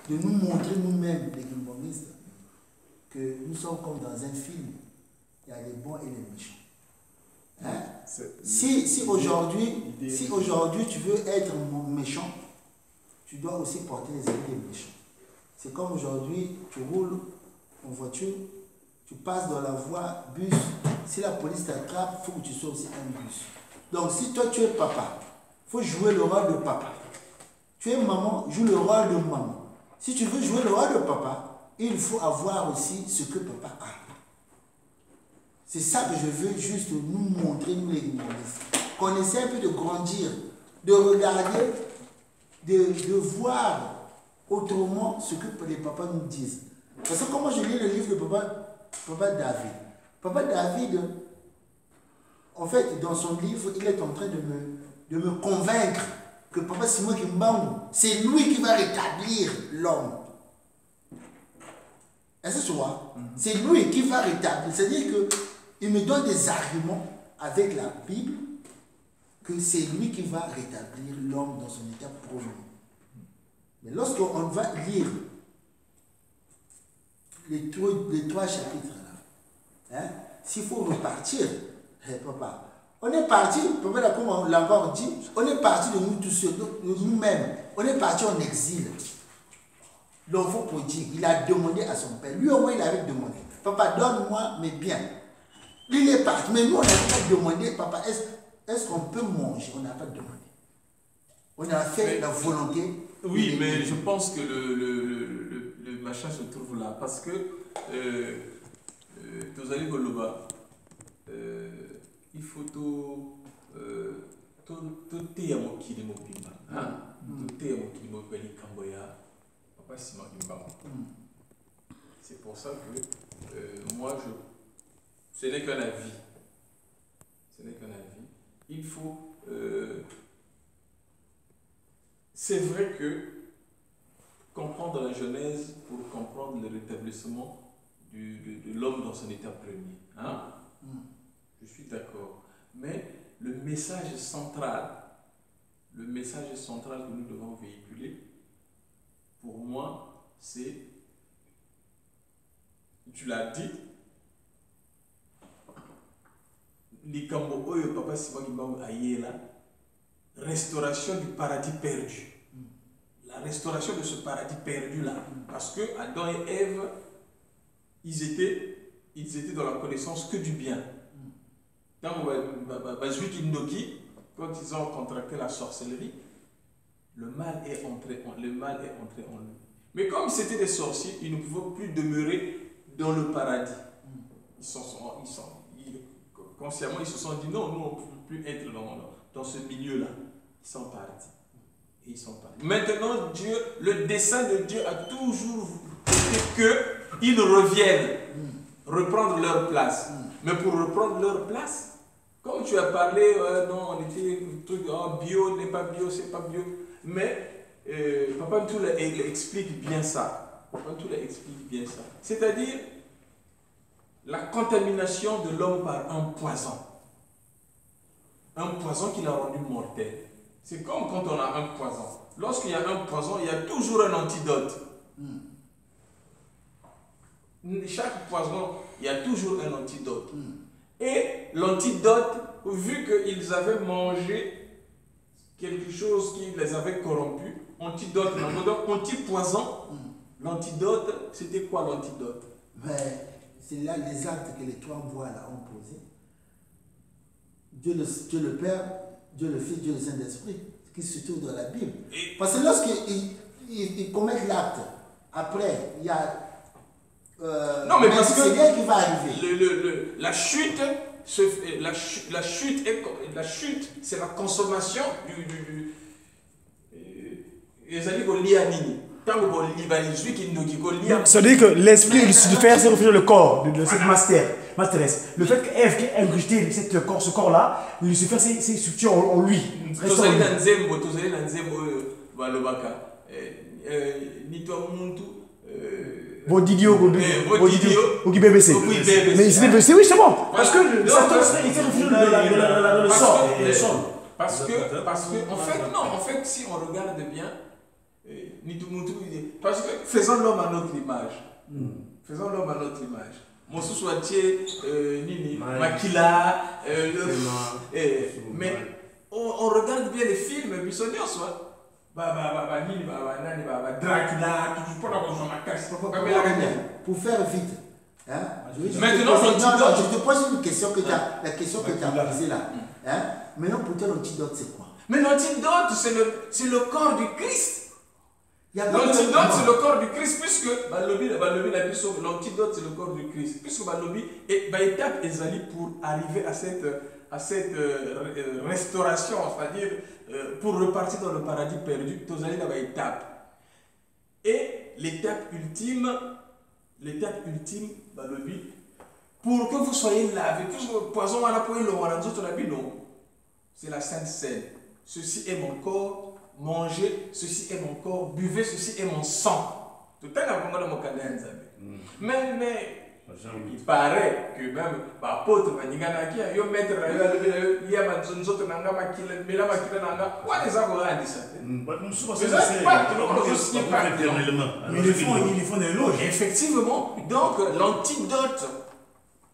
de nous montrer nous-mêmes, les gimbonistes, que nous sommes comme dans un film. Il y a les bons et les méchants. Hein? Si aujourd'hui tu veux être méchant, tu dois aussi porter les habits des méchants. C'est comme aujourd'hui, tu roules en voiture, tu passes dans la voie bus, si la police t'attrape, il faut que tu sois aussi un bus. Donc si toi tu es papa, il faut jouer le rôle de papa. Tu es maman, joue le rôle de maman. Si tu veux jouer le rôle de papa, il faut avoir aussi ce que papa a. C'est ça que je veux juste nous montrer, nous les humoristes. Qu'on essaie un peu de grandir, de regarder, de voir autrement ce que les papas nous disent. Parce que comment je lis le livre de papa David. Papa David, en fait, dans son livre, il est en train de me convaincre que papa Simon Kimbangu, c'est lui qui va rétablir l'homme. Est-ce que tu vois? C'est lui qui va rétablir. C'est-à-dire qu'il me donne des arguments avec la Bible que c'est lui qui va rétablir l'homme dans son état profond. Mais lorsqu'on va lire les trois chapitres là, hein, s'il faut repartir, papa, on est parti, papa, comme on l'a encore dit, on est parti de nous tous seuls, de nous-mêmes, on est parti en exil. L'enfant prodigue, il a demandé à son père, lui au moins il avait demandé, papa donne-moi mes biens. Il est parti, mais nous on n'a pas demandé, papa, est-ce qu'on peut manger? On n'a pas demandé. On a fait la volonté. Oui, mais je pense que le machin se trouve là. Parce que Tozali Goloba, il faut tout te amo kili mopimba. Tout te amo kili mopeli kamboya. Papa Simon Kimbangu. C'est pour ça que moi, ce n'est qu'un avis. Ce n'est qu'un avis. Il faut... c'est vrai que comprendre la Genèse pour comprendre le rétablissement de l'homme dans son état premier. Hein? Je suis d'accord. Mais le message central que nous devons véhiculer, pour moi, c'est, tu l'as dit, Likambo Oyo Papa Simon Kimbangu Ayela, restauration du paradis perdu. La restauration de ce paradis perdu-là. Parce que Adam et Ève, ils étaient dans la connaissance que du bien. Quand ils ont contracté la sorcellerie, le mal est entré en lui. Mais comme c'était des sorciers, ils ne pouvaient plus demeurer dans le paradis. Consciemment, ils se sont dit non, nous on ne peut plus être dans ce milieu-là. Ils sont partis. Et ils sont partis. Maintenant, Dieu, le dessein de Dieu a toujours été qu'ils reviennent reprendre leur place. Mais pour reprendre leur place, comme tu as parlé, non, on était bio, n'est pas bio, c'est pas bio. Mais Papa Ntoula explique bien ça. C'est-à-dire la contamination de l'homme par un poison. Un poison qui l'a rendu mortel. C'est comme quand on a un poison. Lorsqu'il y a un poison, il y a toujours un antidote. Chaque poison, il y a toujours un antidote. Et l'antidote, vu qu'ils avaient mangé quelque chose qui les avait corrompus, antidote, anti-poison, l'antidote, c'était quoi l'antidote? C'est là les actes que les trois voix là ont posés. Dieu le Père, Dieu le Fils, Dieu le Saint-Esprit, qui se trouve dans la Bible. Parce que lorsqu'ils commettent l'acte, après, il y a non, mais parce que c'est qui va arriver. La chute, c'est la consommation du c'est-à-dire que l'esprit de Lucifer s'est réfugié dans le corps de cette masteresse. Le fait qu'Ève ait ingurgité ce corps-là, Lucifer s'est structuré en lui. Bodidio, BBC. Mais c'est BBC, oui, c'est bon. Parce que Satan s'est réfugié dans le sang. Parce que, en fait, si on regarde bien, Parce que faisons l'homme à notre image. Faisons l'homme à notre image. Mon sous-soitier, Nini, Makila, mais on regarde bien les films, puis on dit, Dracula, pour faire vite. Hein? Maintenant, je te pose une question que la question que tu as posée là. Hein? Maintenant, pour toi, l'antidote, c'est quoi? Mais l'antidote, c'est le corps du Christ. L'antidote, c'est le corps du Christ, puisque l'antidote, c'est le corps du Christ. Puisque l'étape est allée pour arriver à cette restauration, c'est-à-dire pour repartir dans le paradis perdu, tu as allé dans l'étape. Et l'étape ultime, pour que vous soyez lavé, puisque le poison à la poêle, c'est la Sainte Seine. Ceci est mon corps, mangez, ceci est mon corps, buvez, ceci est mon sang. Tout à l'heure, mais il paraît que même l'apôtre, il y a un maître, il y a un autre, ils font des loges. Effectivement. Donc,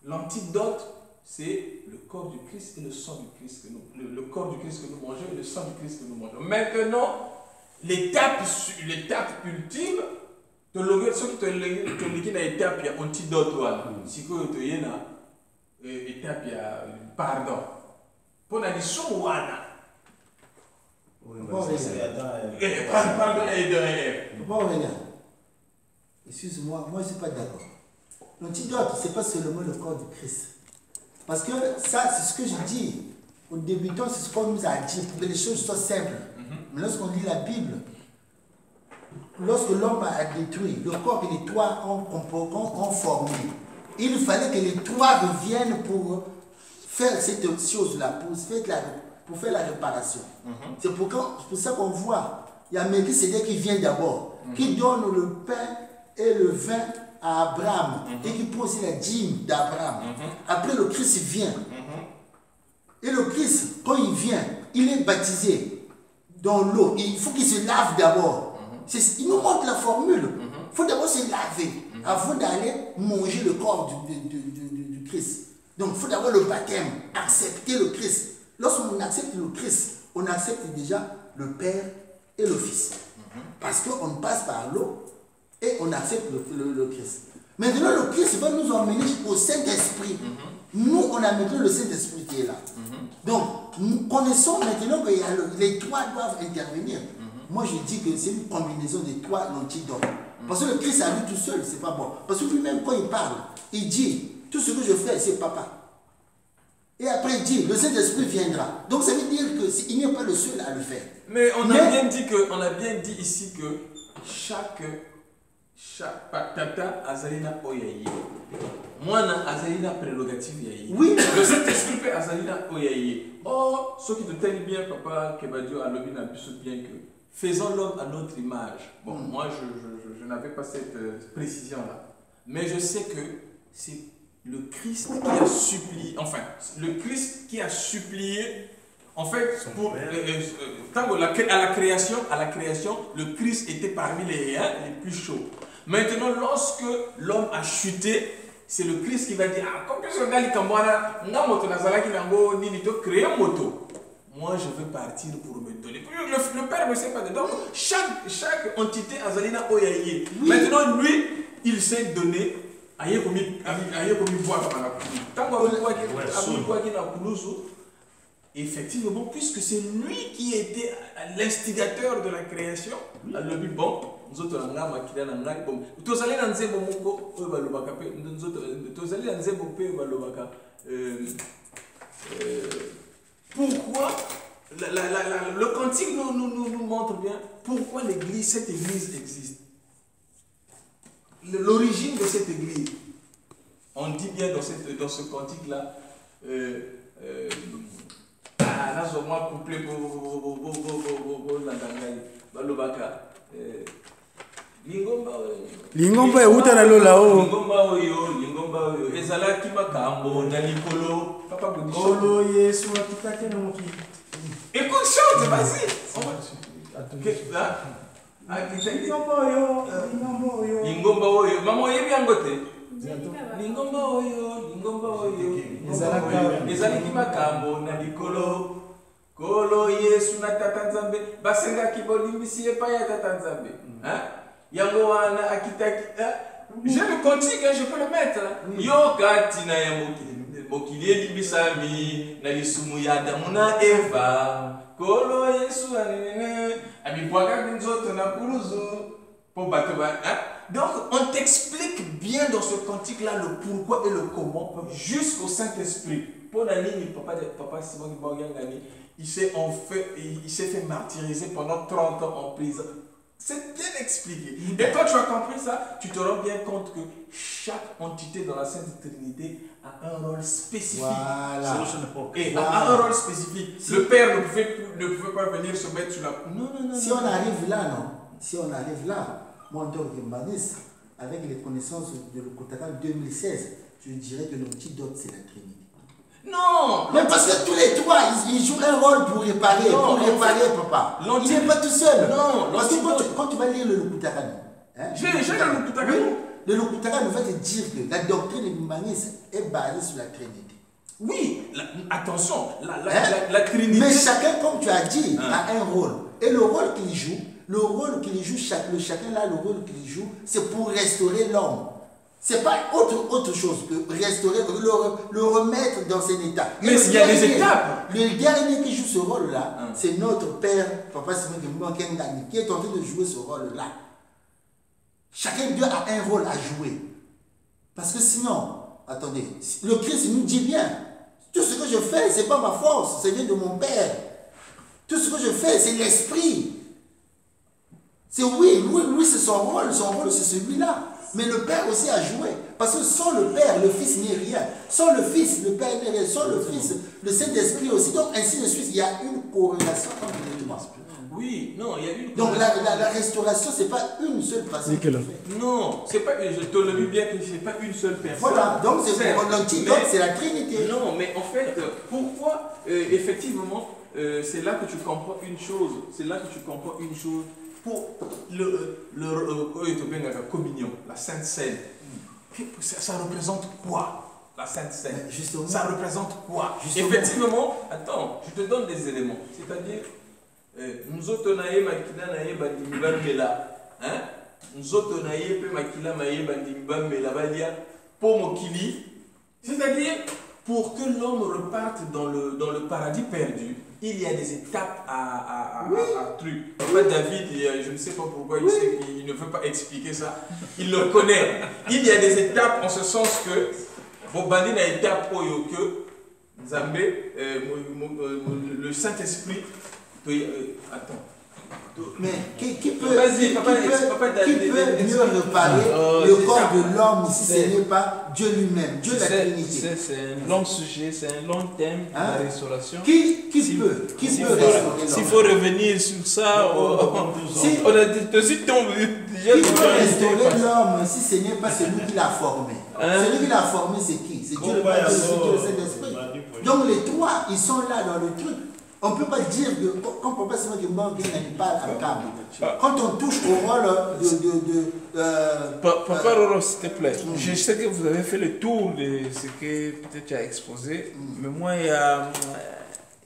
l'antidote, c'est le corps du Christ et le sang du Christ que nous, le corps du Christ que nous mangeons et le sang du Christ que nous mangeons. Maintenant, l'étape ultime, ceux qui te liguent dans l'étape, il y a antidote. Si tu es dans l'étape, il y a pardon. Pour la mission, pardon. Excuse-moi, moi je ne suis pas d'accord. L'antidote, ce n'est pas seulement le corps du Christ. Parce que ça, c'est ce que je dis. Au débutant, c'est ce qu'on nous a dit, pour que les choses soient simples. Mais lorsqu'on lit la Bible, lorsque l'homme a détruit, le corps et les toits ont formé. Il fallait que les toits reviennent pour faire cette chose-là, pour faire la réparation. C'est pour ça qu'on voit, il y a Melchisédek qui vient d'abord, qui donne le pain et le vin à Abraham, et qui pose la dîme d'Abraham. Après, le Christ vient. Et le Christ, quand il vient, il est baptisé dans l'eau. Il faut qu'il se lave d'abord. Il nous montre la formule. Il faut d'abord se laver avant d'aller manger le corps du Christ. Donc, il faut d'abord le baptême, accepter le Christ. Lorsqu'on accepte le Christ, on accepte déjà le Père et le Fils. Parce qu'on passe par l'eau et on accepte le Christ. Maintenant, le Christ va nous emmener au Saint-Esprit. Nous, on a maintenant le Saint-Esprit qui est là. Donc, nous connaissons maintenant que les trois doivent intervenir. Moi, je dis que c'est une combinaison des trois l'antidote. Parce que le Christ à lui tout seul, c'est pas bon. Parce que lui-même, quand il parle, il dit, tout ce que je fais, c'est papa. Et après, il dit, le Saint-Esprit viendra. Donc, ça veut dire qu'il n'est pas le seul à le faire. Mais on a bien dit ici que chaque tata azalina oyaye. Moi, azalina prérogative yaye. Oui. Le Saint-Esprit peut azalina oyaye. Oh, ceux qui te tiennent bien, papa, Kebadio, Alobina, bien que faisons l'homme à notre image. Bon, moi, je n'avais pas cette précision-là. Mais je sais que c'est le Christ qui a supplié, enfin, le Christ qui a supplié, en fait, pour, à la création, le Christ était parmi les plus chauds. Maintenant, lorsque l'homme a chuté, c'est le Christ qui va dire, ah, comme on a dit, créer un moto. Moi, je veux partir pour me donner. Le Père ne sait pas. Donc, chaque entité a Zalina Oyaye. Maintenant, lui, il s'est donné. Effectivement, puisque c'est lui qui était l'instigateur de la création, alors lui, bon, nous autres, pourquoi le cantique nous montre bien pourquoi cette église existe. L'origine de cette église, on dit bien dans ce cantique-là, couplé Lingomba euta na lolao. Lingomba oyo ezalaki makambo na likolo. Papa Godisha. Olo Yesu atukake na moki. Écoute, chante, vas-y. Lingomba oyo. Maman oyebi yango te. Lingomba oyo. Ezalaki makambo na likolo. Kolo Yesu na tata Nzambe basengaki bolimbisi epai ya tata Nzambe. Yango wana akitaki. J'ai le cantique, je peux le mettre. Yo katina ya mokili elimbisami na lisumu ya Adamu na Eva. Kolo Yesu anene abibwaka nzoto na kuluzo po bato ba. Donc on t'explique bien dans ce cantique là le pourquoi et le comment jusqu'au Saint-Esprit. Pour la ligne papa Simon Gibangani, il s'est fait martyriser pendant 30 ans en prison. C'est bien expliqué. Et quand tu as compris ça, tu te rends bien compte que chaque entité dans la Sainte Trinité a un rôle spécifique. Voilà. Et a un rôle spécifique. Si le Père ne pouvait pas venir se mettre sur la... Non. Si on arrive là, non. Si on arrive là, moi en tant que Mbanis, avec les connaissances de l'Okotaka 2016, je dirais que l'antidote c'est la Trinité. Non! Mais parce que tous les trois, ils jouent un rôle pour réparer, papa. Il n'est pas tout seul. Non, parce que quand tu vas lire le Lokutaka, j'ai le Lokutaka. Le Lokutaka va te dire que la doctrine de Mbanis est basée sur la Trinité. Oui, attention, la Trinité. Mais chacun, comme tu as dit, a un rôle. Et le rôle qu'il joue, chacun là, le rôle qu'il joue, c'est pour restaurer l'homme. C'est pas autre chose que restaurer, le remettre dans son état. Mais il y a des étapes. Le dernier qui joue ce rôle-là, c'est notre père, Papa Simon Kengani, qui est en train de jouer ce rôle-là. Chacun d'eux a un rôle à jouer. Parce que sinon, attendez, le Christ nous dit bien, tout ce que je fais, ce n'est pas ma force, ça vient de mon Père. Tout ce que je fais, c'est l'esprit. C'est lui c'est son rôle c'est celui-là. Mais le Père aussi a joué. Parce que sans le Père, le Fils n'est rien. Sans le Fils, le Père n'est rien. Sans le Fils, le Saint-Esprit aussi. Donc ainsi de suite, il y a une corrélation entre les deux. Oui, non, il y a une. Donc la restauration, ce n'est pas une seule personne. Non, c'est pas. Je te le dis bien que ce n'est pas une seule personne. Voilà, donc c'est l'antidote, c'est la Trinité. Non, mais en fait, pourquoi effectivement, c'est là que tu comprends une chose. C'est là que tu comprends une chose. Pour la communion, la Sainte Seine, ça représente quoi? La Sainte Seine, ça représente quoi? Effectivement, attends, je te donne des éléments. C'est-à-dire, nous autres, c'est-à-dire, pour que l'homme reparte dans le paradis perdu, il y a des étapes à truc. Papa David, je ne sais pas pourquoi il ne veut pas expliquer ça. Il le connaît. Il y a des étapes en ce sens que Bobandi a étape que Zambé, le Saint-Esprit, attends. Mais qui peut mieux réparer le corps de l'homme si ce n'est pas Dieu lui-même, Dieu la Trinité? C'est un long sujet, c'est un long thème de la restauration. Qui peut restaurer l'homme? S'il faut revenir sur ça, on a aussi tombé déjà. Qui peut restaurer l'homme si ce n'est pas celui qui l'a formé? Celui qui l'a formé, c'est qui? C'est Dieu le Père, c'est Dieu le Saint-Esprit. Donc les trois, ils sont là dans le truc. On ne peut pas dire que quand Papa Simon Kengani parle à câble, quand on touche au rôle Papa Roro, s'il te plaît, je sais que vous avez fait le tour de ce que peut-être tu as exposé, mais moi, il y a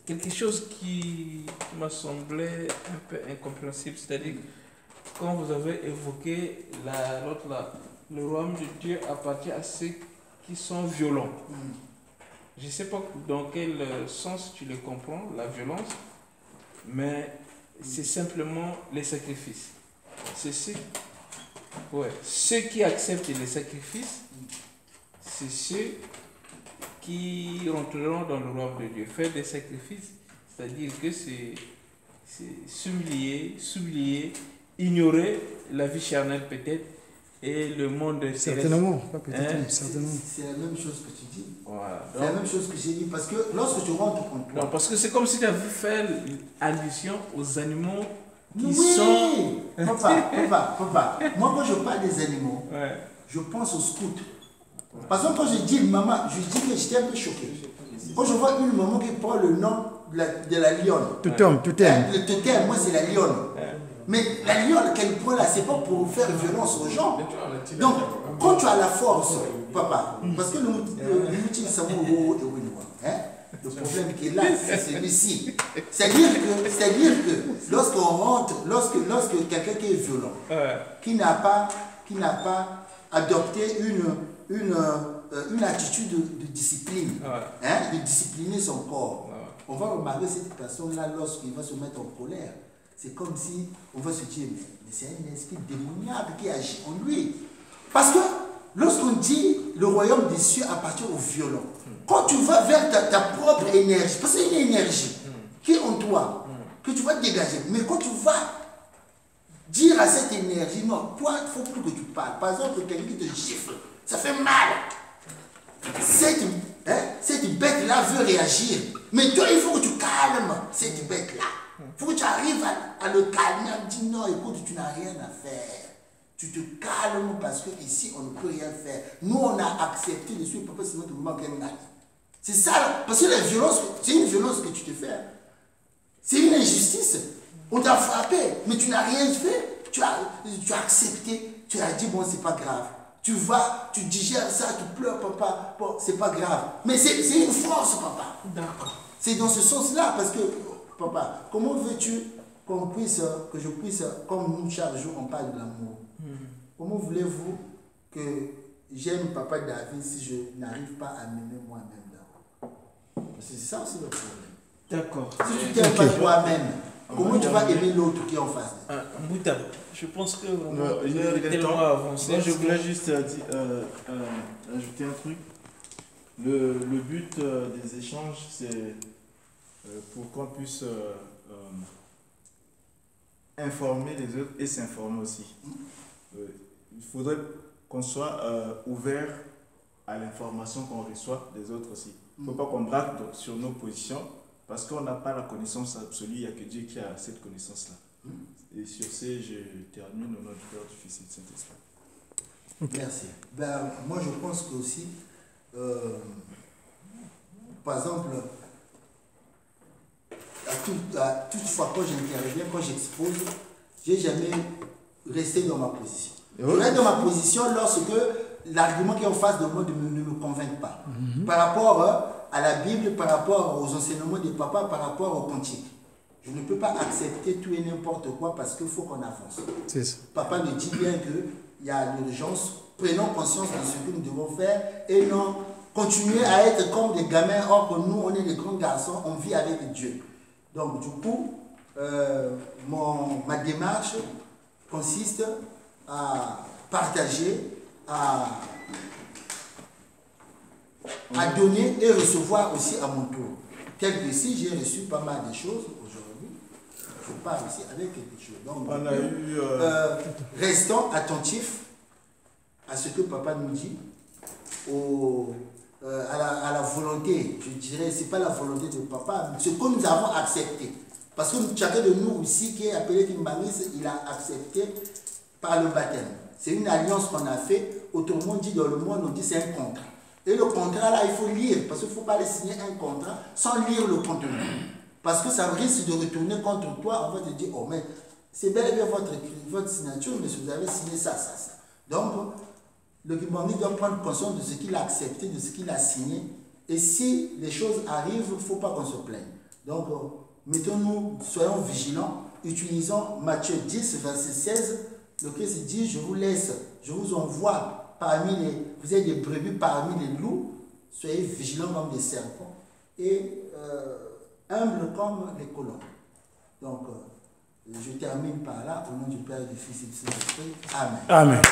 quelque chose qui m'a semblé un peu incompréhensible, c'est-à-dire quand vous avez évoqué l'autre là, le royaume de Dieu appartient à ceux qui sont violents. Je ne sais pas dans quel sens tu le comprends, la violence, mais c'est simplement les sacrifices. C'est ceux qui acceptent les sacrifices, c'est ceux qui rentreront dans le royaume de Dieu. Faire des sacrifices, c'est-à-dire que c'est s'oublier, ignorer la vie charnelle peut-être, et le monde terrestre. Certainement, pas peut-être, certainement. C'est la même chose que tu dis. Voilà. C'est la même chose que j'ai dit. Parce que lorsque tu rentres en toi. Non, parce que c'est comme si tu avais fait allusion aux animaux qui sont. Papa. Moi, quand je parle des animaux, je pense aux scouts. Par exemple, quand je dis maman, je dis que j'étais un peu choqué. Quand je vois une maman qui prend le nom de la lionne. Totem. Le totem, moi, c'est la lionne. Mais la liole qu'elle prend là, c'est pas pour faire violence aux gens. Donc, quand tu as la force, papa, parce que le problème qui est là, c'est celui-ci. C'est-à-dire que lorsqu'on rentre, lorsque quelqu'un qui est violent, qui n'a pas adopté une attitude de discipline, de discipliner son corps, on va remarquer cette personne-là lorsqu'il va se mettre en colère. C'est comme si on va se dire, mais c'est un esprit démoniaque qui agit en lui. Parce que lorsqu'on dit le royaume des cieux appartient aux violents, quand tu vas vers ta propre énergie, parce que c'est une énergie qui est en toi, que tu vas dégager, mais quand tu vas dire à cette énergie, non, toi, il ne faut plus que tu parles. Par exemple, quelqu'un qui te gifle, ça fait mal. Cette bête-là veut réagir. Mais toi, il faut que tu calmes cette bête-là. Il faut que tu arrives à le calmer, à dire non, écoute, tu n'as rien à faire. Tu te calmes parce qu'ici, on ne peut rien faire. Nous, on a accepté de suivre papa, c'est notre moment qu'elle a. C'est ça, parce que la violence, c'est une violence que tu te fais. C'est une injustice. On t'a frappé, mais tu n'as rien fait. Tu as accepté, tu as dit, bon, c'est pas grave. Tu vas, tu digères ça, tu pleures, papa, bon, c'est pas grave. Mais c'est une force, papa. D'accord. C'est dans ce sens-là, parce que, papa, comment veux-tu que je puisse, comme nous, chaque jour, on parle de l'amour. Comment voulez-vous que j'aime papa David si je n'arrive pas à m'aimer moi-même d'abord? C'est ça aussi le problème. D'accord. Si tu t'aimes pas toi-même, comment tu vas aimer l'autre qui est en face? Mbouta, je pense que il est tellement temps. avancé. Moi, je voulais juste ajouter un truc. Le but des échanges, c'est pour qu'on puisse informer les autres et s'informer aussi. Il faudrait qu'on soit ouvert à l'information qu'on reçoit des autres aussi. Il ne faut pas qu'on braque sur nos positions parce qu'on n'a pas la connaissance absolue. Il n'y a que Dieu qui a cette connaissance-là. Et sur ce, je termine au nom du Père, du Fils et du Saint-Esprit. Merci. Ben, moi, je pense que aussi, par exemple, à toute fois quand j'interviens, quand j'expose, je n'ai jamais resté dans ma position. Je reste dans ma position lorsque l'argument qui est en face de moi ne me convainc pas. Par rapport à la Bible, par rapport aux enseignements des papas, par rapport au cantique. Je ne peux pas accepter tout et n'importe quoi parce qu'il faut qu'on avance. C'est ça. Papa me dit bien qu'il y a l'urgence. Prenons conscience de ce que nous devons faire et non continuer à être comme des gamins, or que nous, on est des grands garçons, on vit avec Dieu. Donc, du coup, ma démarche consiste à partager, à donner et recevoir aussi à mon tour. Tel que si j'ai reçu pas mal de choses aujourd'hui, je pars aussi avec quelque chose. Donc, On a eu, restons attentifs à ce que papa nous dit, à la volonté, je dirais, ce n'est pas la volonté de papa, ce que nous avons accepté. Parce que chacun de nous ici qui est appelé Kimbanis, il a accepté par le baptême. C'est une alliance qu'on a fait. Autrement dit, dans le monde, on dit c'est un contrat. Et le contrat, là, il faut lire. Parce qu'il ne faut pas aller signer un contrat sans lire le contenu. Parce que ça risque de retourner contre toi. On va te dire, oh, mais c'est bel et bien votre signature, mais vous avez signé ça, ça, ça. Donc, le Kimbanis doit prendre conscience de ce qu'il a accepté, de ce qu'il a signé. Et si les choses arrivent, il ne faut pas qu'on se plaigne. Donc, mettons-nous, soyons vigilants. Utilisons Matthieu 10, verset 16. Le Christ dit, je vous laisse, je vous envoie parmi vous êtes des brebis parmi les loups, soyez vigilants comme des serpents et humbles comme les colons. Donc, je termine par là, au nom du Père, du Fils et du Saint-Esprit. Amen. Amen.